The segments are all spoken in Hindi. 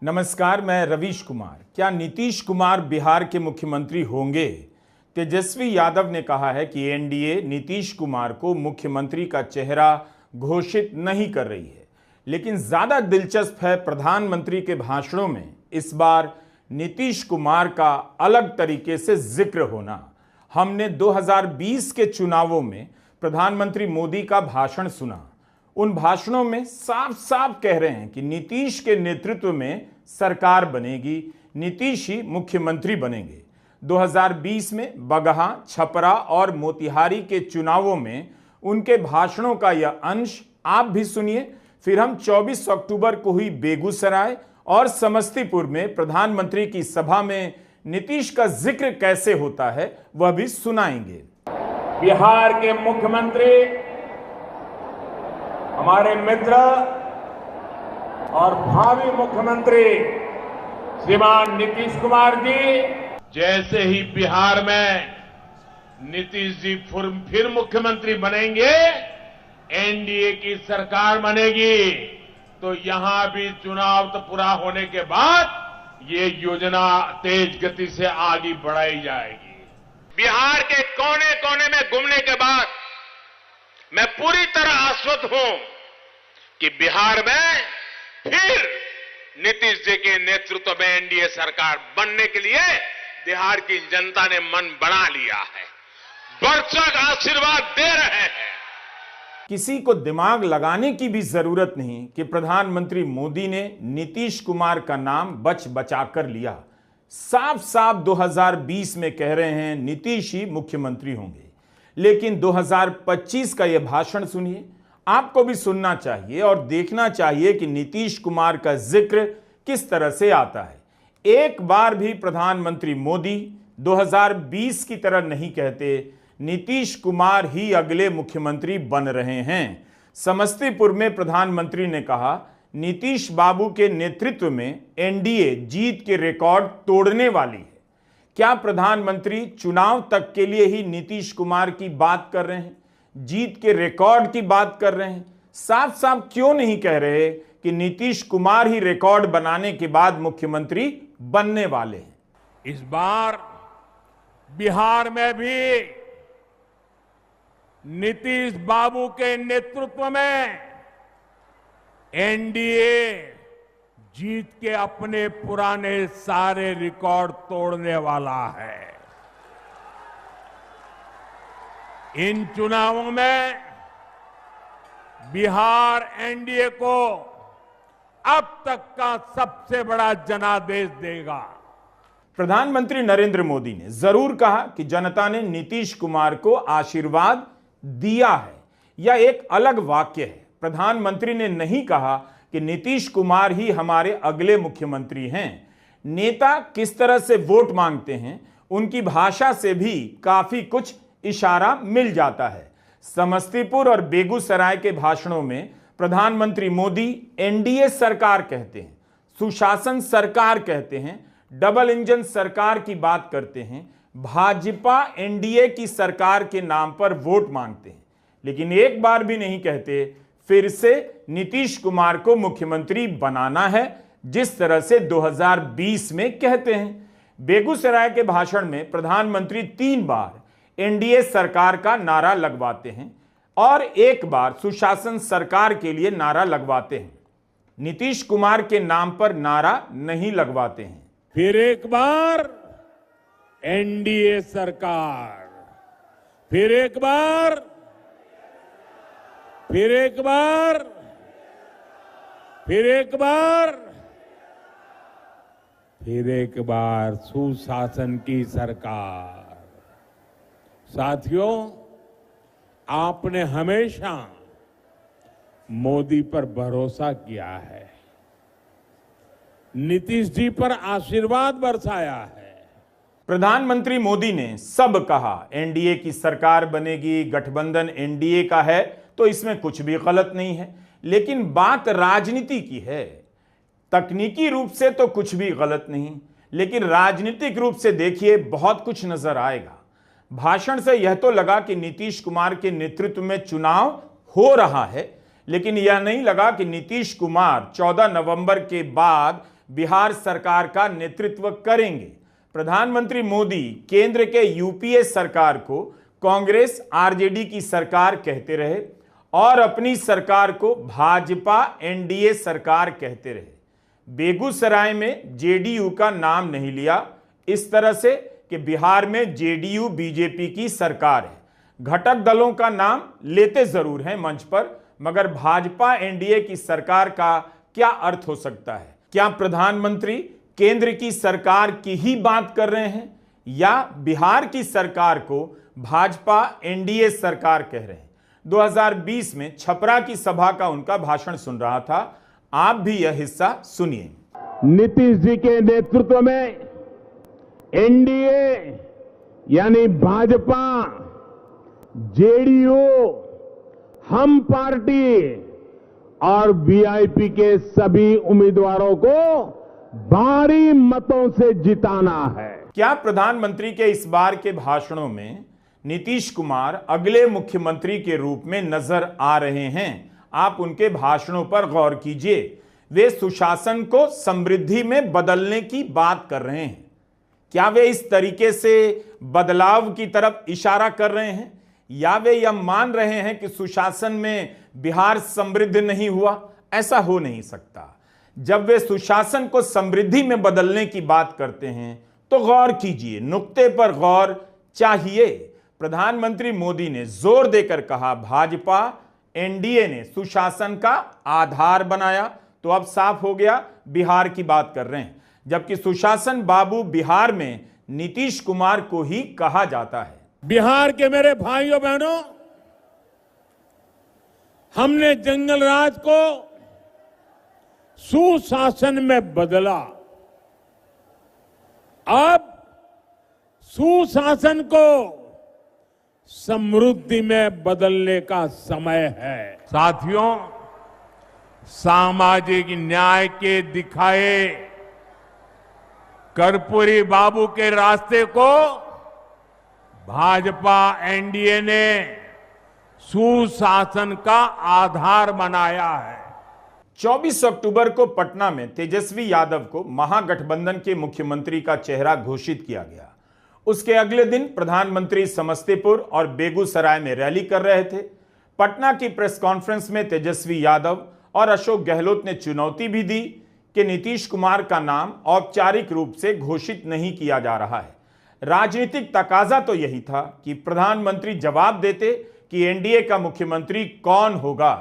नमस्कार, मैं रवीश कुमार। क्या नीतीश कुमार बिहार के मुख्यमंत्री होंगे? तेजस्वी यादव ने कहा है कि एनडीए नीतीश कुमार को मुख्यमंत्री का चेहरा घोषित नहीं कर रही है, लेकिन ज्यादा दिलचस्प है प्रधानमंत्री के भाषणों में इस बार नीतीश कुमार का अलग तरीके से जिक्र होना। हमने 2020 के चुनावों में प्रधानमंत्री मोदी का भाषण सुना। उन भाषणों में साफ साफ कह रहे हैं कि नीतीश के नेतृत्व में सरकार बनेगी, नीतीश ही मुख्यमंत्री बनेंगे। 2020 में बगहा, छपरा और मोतिहारी के चुनावों में उनके भाषणों का यह अंश आप भी सुनिए। फिर हम 24 अक्टूबर को हुई बेगूसराय और समस्तीपुर में प्रधानमंत्री की सभा में नीतीश का जिक्र कैसे होता है वह भी सुनाएंगे। बिहार के मुख्यमंत्री हमारे मित्र और भावी मुख्यमंत्री श्रीमान नीतीश कुमार जी, जैसे ही बिहार में नीतीश जी फिर मुख्यमंत्री बनेंगे, एनडीए की सरकार बनेगी, तो यहां भी चुनाव तो पूरा होने के बाद ये योजना तेज गति से आगे बढ़ाई जाएगी। बिहार के कोने कोने में घूमने के बाद मैं पूरी तरह आश्वस्त हूं कि बिहार में फिर नीतीश जी के नेतृत्व में एनडीए सरकार बनने के लिए बिहार की जनता ने मन बना लिया है, भरसक आशीर्वाद दे रहे हैं। किसी को दिमाग लगाने की भी जरूरत नहीं कि प्रधानमंत्री मोदी ने नीतीश कुमार का नाम बच बचा कर लिया। साफ साफ 2020 में कह रहे हैं नीतीश ही मुख्यमंत्री होंगे, लेकिन 2025 का यह भाषण सुनिए। आपको भी सुनना चाहिए और देखना चाहिए कि नीतीश कुमार का जिक्र किस तरह से आता है। एक बार भी प्रधानमंत्री मोदी 2020 की तरह नहीं कहते नीतीश कुमार ही अगले मुख्यमंत्री बन रहे हैं। समस्तीपुर में प्रधानमंत्री ने कहा नीतीश बाबू के नेतृत्व में एनडीए जीत के रिकॉर्ड तोड़ने वाली है। क्या प्रधानमंत्री चुनाव तक के लिए ही नीतीश कुमार की बात कर रहे हैं, जीत के रिकॉर्ड की बात कर रहे हैं? साफ साफ क्यों नहीं कह रहे कि नीतीश कुमार ही रिकॉर्ड बनाने के बाद मुख्यमंत्री बनने वाले हैं? इस बार बिहार में भी नीतीश बाबू के नेतृत्व में एनडीए जीत के अपने पुराने सारे रिकॉर्ड तोड़ने वाला है। इन चुनावों में बिहार एनडीए को अब तक का सबसे बड़ा जनादेश देगा। प्रधानमंत्री नरेंद्र मोदी ने जरूर कहा कि जनता ने नीतीश कुमार को आशीर्वाद दिया है। यह एक अलग वाक्य है। प्रधानमंत्री ने नहीं कहा कि नीतीश कुमार ही हमारे अगले मुख्यमंत्री हैं। नेता किस तरह से वोट मांगते हैं, उनकी भाषा से भी काफी कुछ इशारा मिल जाता है। समस्तीपुर और बेगूसराय के भाषणों में प्रधानमंत्री मोदी एनडीए सरकार कहते हैं, सुशासन सरकार कहते हैं, डबल इंजन सरकार की बात करते हैं, भाजपा एनडीए की सरकार के नाम पर वोट मांगते हैं, लेकिन एक बार भी नहीं कहते फिर से नीतीश कुमार को मुख्यमंत्री बनाना है, जिस तरह से 2020 में कहते हैं। बेगूसराय के भाषण में प्रधानमंत्री 3 बार एनडीए सरकार का नारा लगवाते हैं और एक बार सुशासन सरकार के लिए नारा लगवाते हैं। नीतीश कुमार के नाम पर नारा नहीं लगवाते हैं। फिर एक बार एनडीए सरकार, फिर एक बार, फिर एक बार, फिर एक बार, फिर एक बार सुशासन की सरकार। साथियों, आपने हमेशा मोदी पर भरोसा किया है, नीतीश जी पर आशीर्वाद बरसाया है। प्रधानमंत्री मोदी ने सब कहा एनडीए की सरकार बनेगी, गठबंधन एनडीए का है, तो इसमें कुछ भी गलत नहीं है। लेकिन बात राजनीति की है। तकनीकी रूप से तो कुछ भी गलत नहीं, लेकिन राजनीतिक रूप से देखिए बहुत कुछ नजर आएगा। भाषण से यह तो लगा कि नीतीश कुमार के नेतृत्व में चुनाव हो रहा है, लेकिन यह नहीं लगा कि नीतीश कुमार 14 नवंबर के बाद बिहार सरकार का नेतृत्व करेंगे। प्रधानमंत्री मोदी केंद्र के यूपीए सरकार को कांग्रेस आरजेडी की सरकार कहते रहे और अपनी सरकार को भाजपा एनडीए सरकार कहते रहे। बेगूसराय में जेडीयू का नाम नहीं लिया, इस तरह से कि बिहार में जेडीयू बीजेपी की सरकार है। घटक दलों का नाम लेते जरूर हैं मंच पर, मगर भाजपा एनडीए की सरकार का क्या अर्थ हो सकता है? क्या प्रधानमंत्री केंद्र की सरकार की ही बात कर रहे हैं या बिहार की सरकार को भाजपा एनडीए सरकार कह रहे हैं? 2020 में छपरा की सभा का उनका भाषण सुन रहा था, आप भी यह हिस्सा सुनिए। नीतीश जी के नेतृत्व में एनडीए यानी भाजपा, जेडीयू, हम पार्टी और वीआईपी के सभी उम्मीदवारों को भारी मतों से जिताना है। क्या प्रधानमंत्री के इस बार के भाषणों में नीतीश कुमार अगले मुख्यमंत्री के रूप में नजर आ रहे हैं? आप उनके भाषणों पर गौर कीजिए। वे सुशासन को समृद्धि में बदलने की बात कर रहे हैं। क्या वे इस तरीके से बदलाव की तरफ इशारा कर रहे हैं या वे यह मान रहे हैं कि सुशासन में बिहार समृद्ध नहीं हुआ? ऐसा हो नहीं सकता। जब वे सुशासन को समृद्धि में बदलने की बात करते हैं तो गौर कीजिए, नुक्ते पर गौर चाहिए। प्रधानमंत्री मोदी ने जोर देकर कहा भाजपा एनडीए ने सुशासन का आधार बनाया, तो अब साफ हो गया बिहार की बात कर रहे हैं, जबकि सुशासन बाबू बिहार में नीतीश कुमार को ही कहा जाता है। बिहार के मेरे भाइयों बहनों, हमने जंगल राज को सुशासन में बदला। अब सुशासन को समृद्धि में बदलने का समय है। साथियों, सामाजिक न्याय के दिखाए कर्पूरी बाबू के रास्ते को भाजपा एनडीए ने सुशासन का आधार बनाया है। 24 अक्टूबर को पटना में तेजस्वी यादव को महागठबंधन के मुख्यमंत्री का चेहरा घोषित किया गया। उसके अगले दिन प्रधानमंत्री समस्तीपुर और बेगूसराय में रैली कर रहे थे। पटना की प्रेस कॉन्फ्रेंस में तेजस्वी यादव और अशोक गहलोत ने चुनौती भी दी कि नीतीश कुमार का नाम औपचारिक रूप से घोषित नहीं किया जा रहा है। राजनीतिक तकाजा तो यही था कि प्रधानमंत्री जवाब देते कि एनडीए का मुख्यमंत्री कौन होगा।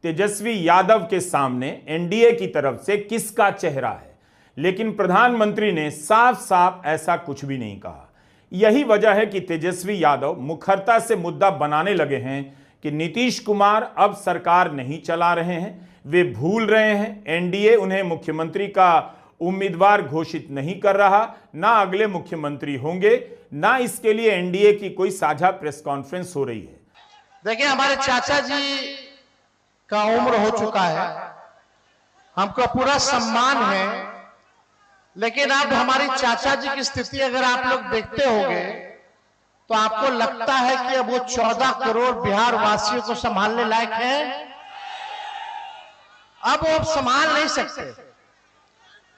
तेजस्वी यादव के सामने एनडीए की तरफ से किसका चेहरा है, लेकिन प्रधानमंत्री ने साफ साफ ऐसा कुछ भी नहीं कहा। यही वजह है कि तेजस्वी यादव मुखरता से मुद्दा बनाने लगे हैं कि नीतीश कुमार अब सरकार नहीं चला रहे हैं, वे भूल रहे हैं एनडीए उन्हें मुख्यमंत्री का उम्मीदवार घोषित नहीं कर रहा, ना अगले मुख्यमंत्री होंगे, ना इसके लिए एनडीए की कोई साझा प्रेस कॉन्फ्रेंस हो रही है। देखिए, हमारे चाचा जी का उम्र हो चुका है, हमको पूरा सम्मान है, लेकिन अब हमारी चाचा जी की स्थिति अगर आप लोग देखते होंगे तो आपको लगता है कि अब वो 14 करोड़ बिहार वासियों को संभालने लायक है। अब वो संभाल नहीं सकते।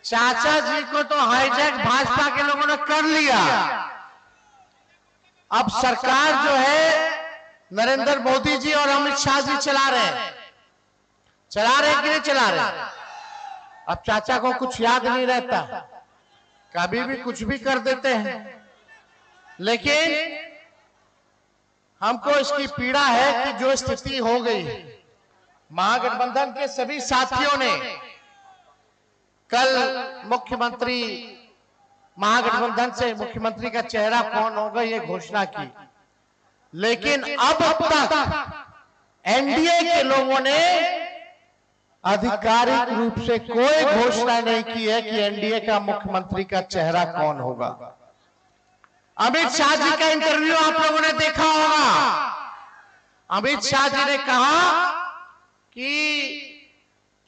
चाचा जी को तो हाईजैक भाजपा के लोगों ने कर लिया। अब सरकार जो है नरेंद्र मोदी जी और अमित शाह जी चला रहे हैं कि नहीं चला रहे? अब चाचा को कुछ याद नहीं रहता, कभी भी कुछ भी कर देते हैं। लेकिन हमको इसकी पीड़ा है कि जो स्थिति हो गई, महागठबंधन के सभी साथियों ने कल मुख्यमंत्री, महागठबंधन से मुख्यमंत्री का चेहरा कौन होगा ये घोषणा की, लेकिन अब तक एनडीए के लोगों ने आधिकारिक रूप से कोई घोषणा नहीं की है कि एनडीए का मुख्यमंत्री का चेहरा कौन होगा। अमित शाह जी का इंटरव्यू आप लोगों ने देखा होगा। अमित शाह जी ने कहा कि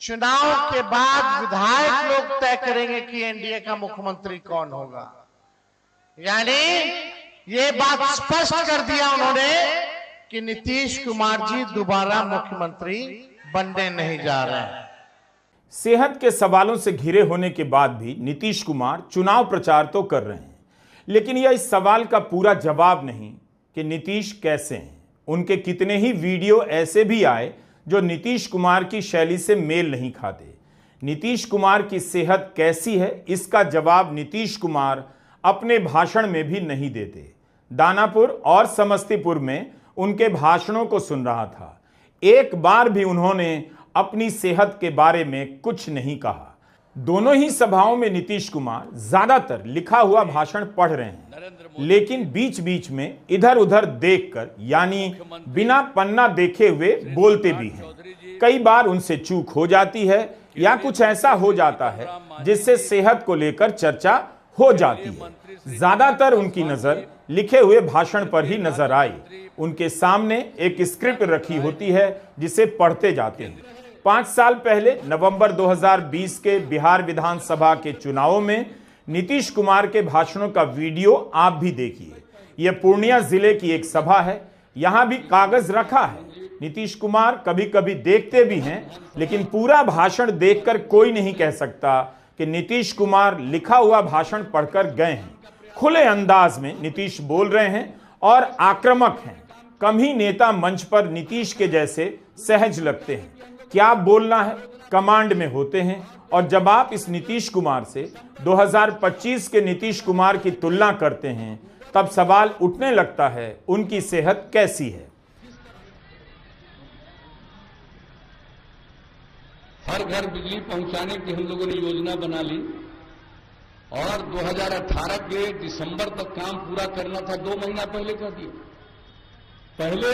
चुनाव के बाद विधायक लोग तय करेंगे कि एनडीए का मुख्यमंत्री कौन होगा। यानी ये बात स्पष्ट कर दिया उन्होंने कि नीतीश कुमार जी दोबारा मुख्यमंत्री बनने नहीं जा रहे हैं। सेहत के सवालों से घिरे होने के बाद भी नीतीश कुमार चुनाव प्रचार तो कर रहे हैं, लेकिन यह इस सवाल का पूरा जवाब नहीं कि नीतीश कैसे हैं। उनके कितने ही वीडियो ऐसे भी आए जो नीतीश कुमार की शैली से मेल नहीं खाते। नीतीश कुमार की सेहत कैसी है, इसका जवाब नीतीश कुमार अपने भाषण में भी नहीं देते। दानापुर और समस्तीपुर में उनके भाषणों को सुन रहा था, एक बार भी उन्होंने अपनी सेहत के बारे में कुछ नहीं कहा। दोनों ही सभाओं में नीतीश कुमार ज्यादातर लिखा हुआ भाषण पढ़ रहे हैं, लेकिन बीच बीच में इधर उधर देखकर, यानी बिना पन्ना देखे हुए बोलते भी हैं। कई बार उनसे चूक हो जाती है या कुछ ऐसा हो जाता है जिससे सेहत को लेकर चर्चा हो जाती है। ज्यादातर उनकी नजर लिखे हुए भाषण पर ही नजर आई। उनके सामने एक स्क्रिप्ट रखी होती है जिसे पढ़ते जाते हैं। 5 साल पहले नवंबर 2020 के बिहार विधानसभा के चुनावों में नीतीश कुमार के भाषणों का वीडियो आप भी देखिए। यह पूर्णिया जिले की एक सभा है, यहां भी कागज रखा है। नीतीश कुमार कभी कभी देखते भी हैं, लेकिन पूरा भाषण देखकर कोई नहीं कह सकता कि नीतीश कुमार लिखा हुआ भाषण पढ़कर गए हैं। खुले अंदाज में नीतीश बोल रहे हैं और आक्रामक हैं। कम ही नेता मंच पर नीतीश के जैसे सहज लगते हैं। क्या बोलना है कमांड में होते हैं। और जब आप इस नीतीश कुमार से 2025 के नीतीश कुमार की तुलना करते हैं, तब सवाल उठने लगता है उनकी सेहत कैसी है। हर घर बिजली पहुंचाने की हम लोगों ने योजना बना ली और 2018 के दिसंबर तक काम पूरा करना था, 2 महीना पहले कर दिया। पहले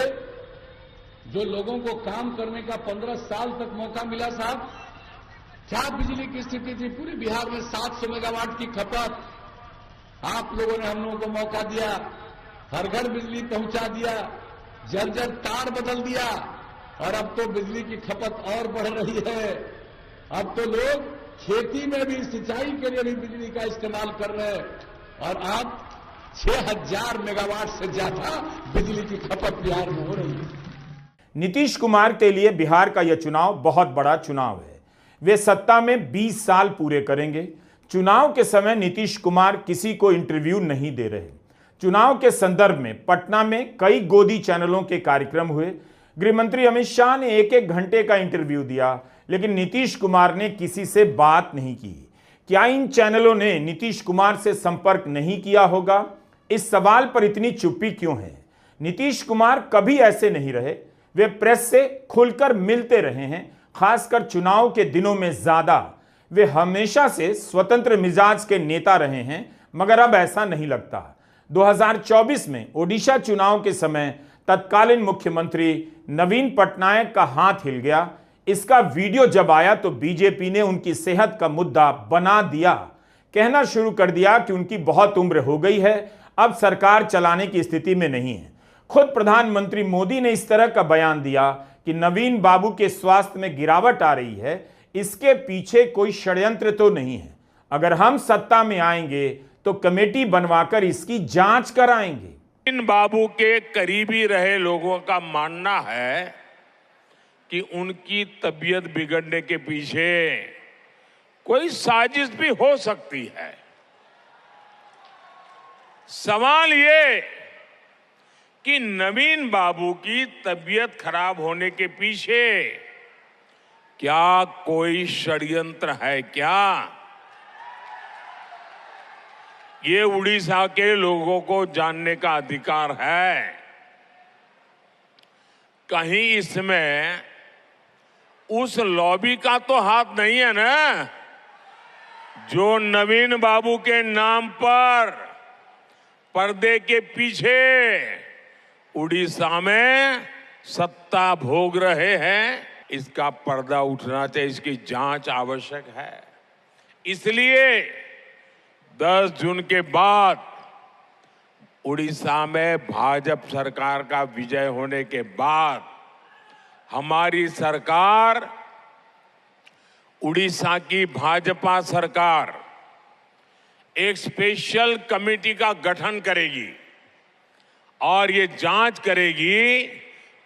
जो लोगों को काम करने का 15 साल तक मौका मिला साहब, क्या बिजली की स्थिति थी? पूरे बिहार में 700 मेगावाट की खपत। आप लोगों ने हम लोगों को मौका दिया, हर घर बिजली पहुंचा दिया, जर्जर तार बदल दिया और अब तो बिजली की खपत और बढ़ रही है। अब तो लोग खेती में भी, सिंचाई के लिए भी बिजली का इस्तेमाल कर रहे हैं और अब 6000 मेगावाट से ज्यादा बिजली की खपत बिहार में हो रही है। नीतीश कुमार के लिए बिहार का यह चुनाव बहुत बड़ा चुनाव है। वे सत्ता में 20 साल पूरे करेंगे। चुनाव के समय नीतीश कुमार किसी को इंटरव्यू नहीं दे रहे। चुनाव के संदर्भ में पटना में कई गोदी चैनलों के कार्यक्रम हुए। गृह मंत्री अमित शाह ने 1-1 घंटे का इंटरव्यू दिया, लेकिन नीतीश कुमार ने किसी से बात नहीं की। क्या इन चैनलों ने नीतीश कुमार से संपर्क नहीं किया होगा? इस सवाल पर इतनी चुप्पी क्यों है? नीतीश कुमार कभी ऐसे नहीं रहे। वे प्रेस से खुलकर मिलते रहे हैं, खासकर चुनाव के दिनों में ज्यादा। वे हमेशा से स्वतंत्र मिजाज के नेता रहे हैं, मगर अब ऐसा नहीं लगता। 2024 में ओडिशा चुनाव के समय तत्कालीन मुख्यमंत्री नवीन पटनायक का हाथ हिल गया। इसका वीडियो जब आया तो बीजेपी ने उनकी सेहत का मुद्दा बना दिया। कहना शुरू कर दिया कि उनकी बहुत उम्र हो गई है, अब सरकार चलाने की स्थिति में नहीं है। खुद प्रधानमंत्री मोदी ने इस तरह का बयान दिया कि नवीन बाबू के स्वास्थ्य में गिरावट आ रही है, इसके पीछे कोई षड्यंत्र तो नहीं है। अगर हम सत्ता में आएंगे तो कमेटी बनवाकर इसकी जांच कराएंगे। नवीन बाबू के करीबी रहे लोगों का मानना है कि उनकी तबीयत बिगड़ने के पीछे कोई साजिश भी हो सकती है। सवाल ये कि नवीन बाबू की तबीयत खराब होने के पीछे क्या कोई षड्यंत्र है क्या? ये उड़ीसा के लोगों को जानने का अधिकार है। कहीं इसमें उस लॉबी का तो हाथ नहीं है ना, जो नवीन बाबू के नाम पर पर्दे के पीछे उड़ीसा में सत्ता भोग रहे हैं। इसका पर्दा उठना चाहिए, इसकी जांच आवश्यक है। इसलिए 10 जून के बाद उड़ीसा में भाजपा सरकार का विजय होने के बाद हमारी सरकार, उड़ीसा की भाजपा सरकार एक स्पेशल कमेटी का गठन करेगी और ये जांच करेगी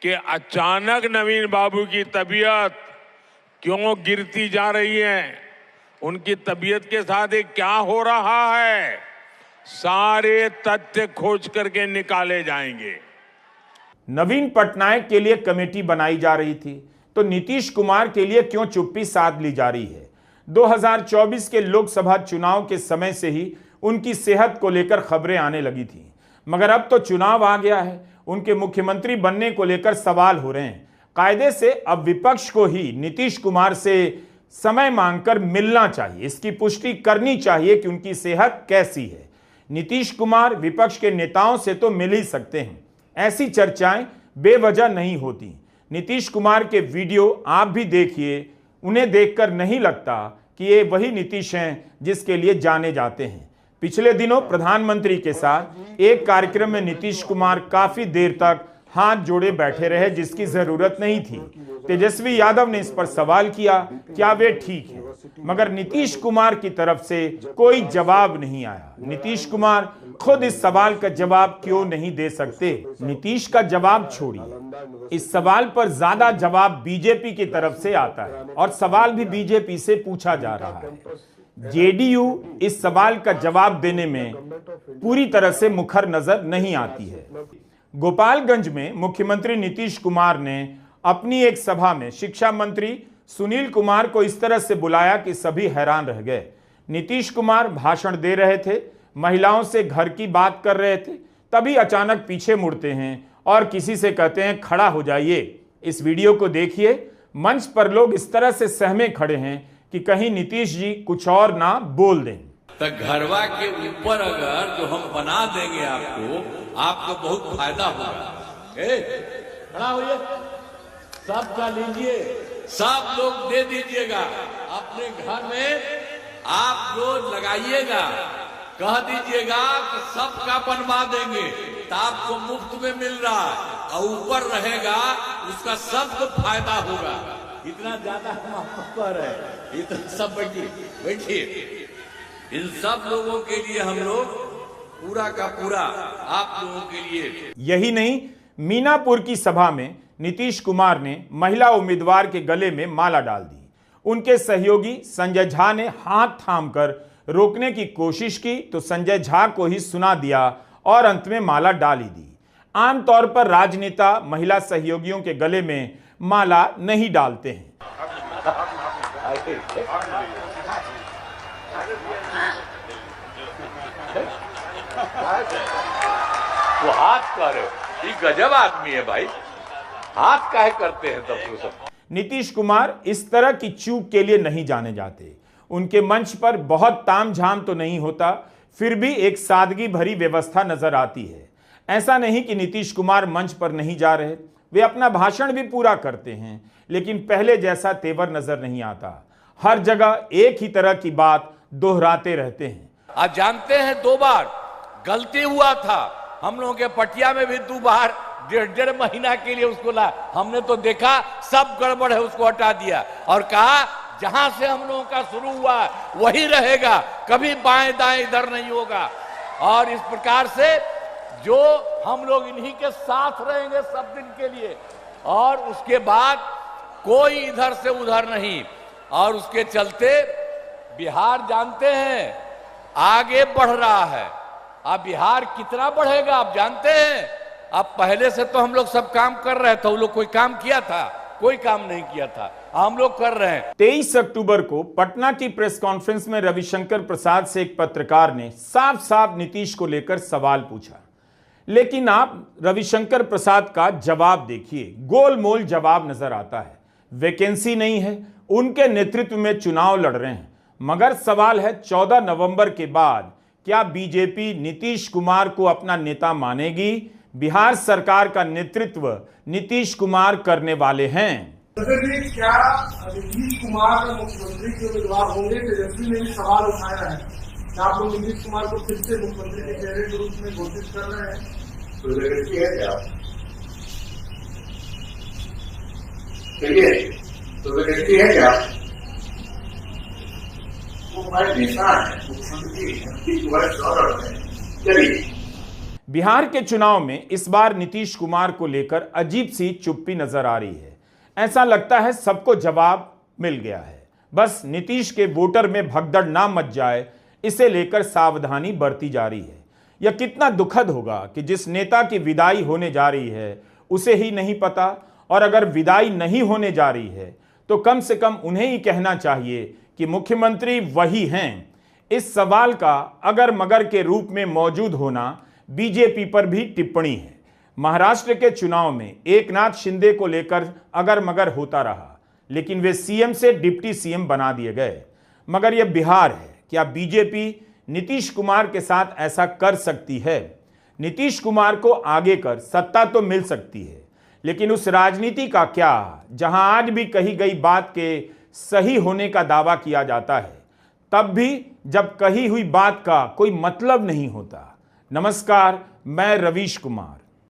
कि अचानक नवीन बाबू की तबीयत क्यों गिरती जा रही हैं, उनकी तबीयत के साथ ये क्या हो रहा है, सारे तथ्य खोज करके निकाले जाएंगे। नवीन पटनायक के लिए कमेटी बनाई जा रही थी, तो नीतीश कुमार के लिए क्यों चुप्पी साध ली जा रही है? 2024 के लोकसभा चुनाव के समय से ही उनकी सेहत को लेकर खबरें आने लगी थी, मगर अब तो चुनाव आ गया है, उनके मुख्यमंत्री बनने को लेकर सवाल हो रहे हैं। कायदे से अब विपक्ष को ही नीतीश कुमार से समय मांगकर मिलना चाहिए, इसकी पुष्टि करनी चाहिए कि उनकी सेहत कैसी है। नीतीश कुमार विपक्ष के नेताओं से तो मिल ही सकते हैं, ऐसी चर्चाएं बेवजह नहीं होती। नीतीश कुमार के वीडियो आप भी देखिए, उन्हें देखकर नहीं लगता कि ये वही नीतीश हैं जिसके लिए जाने जाते हैं। पिछले दिनों प्रधानमंत्री के साथ एक कार्यक्रम में नीतीश कुमार काफी देर तक हाथ जोड़े बैठे रहे, जिसकी जरूरत नहीं थी। तेजस्वी यादव ने इस पर सवाल किया, क्या वे ठीक हैं? मगर नीतीश कुमार की तरफ से कोई जवाब नहीं आया। नीतीश कुमार खुद इस सवाल का जवाब क्यों नहीं दे सकते? नीतीश का जवाब छोड़िए, इस सवाल पर ज्यादा जवाब बीजेपी की तरफ से आता है और सवाल भी बीजेपी से पूछा जा रहा है। जेडीयू इस सवाल का जवाब देने में पूरी तरह से मुखर नजर नहीं आती है। गोपालगंज में मुख्यमंत्री नीतीश कुमार ने अपनी एक सभा में शिक्षा मंत्री सुनील कुमार को इस तरह से बुलाया कि सभी हैरान रह गए। नीतीश कुमार भाषण दे रहे थे, महिलाओं से घर की बात कर रहे थे, तभी अचानक पीछे मुड़ते हैं और किसी से कहते हैं खड़ा हो जाइए। इस वीडियो को देखिए, मंच पर लोग इस तरह से सहमे खड़े हैं कि कहीं नीतीश जी कुछ और ना बोल दें। तो घरवा के ऊपर अगर जो हम बना देंगे आपको बहुत फायदा होगा। खड़ा होइए, सबका लीजिए, सब लोग दे दीजिएगा, अपने घर में आप जो लगाइएगा, कह दीजिएगा कि सबका बनवा देंगे, तो आपको मुफ्त में मिल रहा है और ऊपर रहेगा उसका सबको फायदा होगा। इतना ज्यादा हम आपको कह रहे हैं, इतना सब बैठिए। इन सब लोगों के लिए हम लोग पूरा का पूरा आप लोगों के लिए। यही नहीं, मीनापुर की सभा में नीतीश कुमार ने महिला उम्मीदवार के गले में माला डाल दी। उनके सहयोगी संजय झा ने हाथ थामकर रोकने की कोशिश की तो संजय झा को ही सुना दिया और अंत में माला डाल ही दी। आमतौर पर राजनेता महिला सहयोगियों के गले में माला नहीं डालते हैं। वो हाथ कर रहे हो, ये गजब आदमी है भाई, हाथ काहे करते हैं तब तो सब। नीतीश कुमार इस तरह की चूक के लिए नहीं जाने जाते। उनके मंच पर बहुत तामझाम तो नहीं होता, फिर भी एक सादगी भरी व्यवस्था नजर आती है। ऐसा नहीं कि नीतीश कुमार मंच पर नहीं जा रहे, वे अपना भाषण भी पूरा करते हैं, लेकिन पहले जैसा तेवर नजर नहीं आता। हर जगह एक ही तरह की बात दोहराते रहते हैं। आप जानते हैं 2 बार गलती हुआ था, हम लोगों के पटिया में भी 2 बार 1.5 महीना के लिए उसको ला, हमने तो देखा सब गड़बड़ है, उसको हटा दिया और कहा जहां से हम लोगों का शुरू हुआ वही रहेगा, कभी बाएं दाएं इधर नहीं होगा। और इस प्रकार से जो हम लोग इन्हीं के साथ रहेंगे सब दिन के लिए, और उसके बाद कोई इधर से उधर नहीं। और उसके चलते बिहार जानते हैं आगे बढ़ रहा है। अब बिहार कितना बढ़ेगा आप जानते हैं? अब पहले से तो हम लोग सब काम कर रहे थे, वो लोग कोई काम किया था? कोई काम नहीं किया था, हम लोग कर रहे हैं। 23 अक्टूबर को पटना की प्रेस कॉन्फ्रेंस में रविशंकर प्रसाद से एक पत्रकार ने साफ साफ नीतीश को लेकर सवाल पूछा, लेकिन आप रविशंकर प्रसाद का जवाब देखिए, गोलमोल जवाब नजर आता है। वैकेंसी नहीं है, उनके नेतृत्व में चुनाव लड़ रहे हैं, मगर सवाल है 14 नवंबर के बाद क्या बीजेपी नीतीश कुमार को अपना नेता मानेगी? बिहार सरकार का नेतृत्व नीतीश कुमार करने वाले हैं। क्या नीतीश कुमार मुख्यमंत्री के उम्मीदवार होंगे? तेजस्वी ने भी सवाल उठाया है कि आप लोग नीतीश कुमार को फिर से मुख्यमंत्री के चेहरे के रूप में घोषित कर रहे हैं, तो वैकेंसी है क्या? चलिए, तो वैकेंसी है क्या? वो हमारे नेता है, मुख्यमंत्री है। चलिए, बिहार के चुनाव में इस बार नीतीश कुमार को लेकर अजीब सी चुप्पी नजर आ रही है। ऐसा लगता है सबको जवाब मिल गया है। बस नीतीश के वोटर में भगदड़ ना मच जाए, इसे लेकर सावधानी बरती जा रही है। यह कितना दुखद होगा कि जिस नेता की विदाई होने जा रही है उसे ही नहीं पता, और अगर विदाई नहीं होने जा रही है तो कम से कम उन्हें ही कहना चाहिए कि मुख्यमंत्री वही हैं। इस सवाल का अगर मगर के रूप में मौजूद होना बीजेपी पर भी टिप्पणी है। महाराष्ट्र के चुनाव में एकनाथ शिंदे को लेकर अगर मगर होता रहा, लेकिन वे सीएम से डिप्टी सीएम बना दिए गए। मगर यह बिहार है, क्या बीजेपी नीतीश कुमार के साथ ऐसा कर सकती है? नीतीश कुमार को आगे कर सत्ता तो मिल सकती है, लेकिन उस राजनीति का क्या जहां आज भी कही गई बात के सही होने का दावा किया जाता है, तब भी जब कही हुई बात का कोई मतलब नहीं होता। नमस्कार, मैं रवीश कुमार।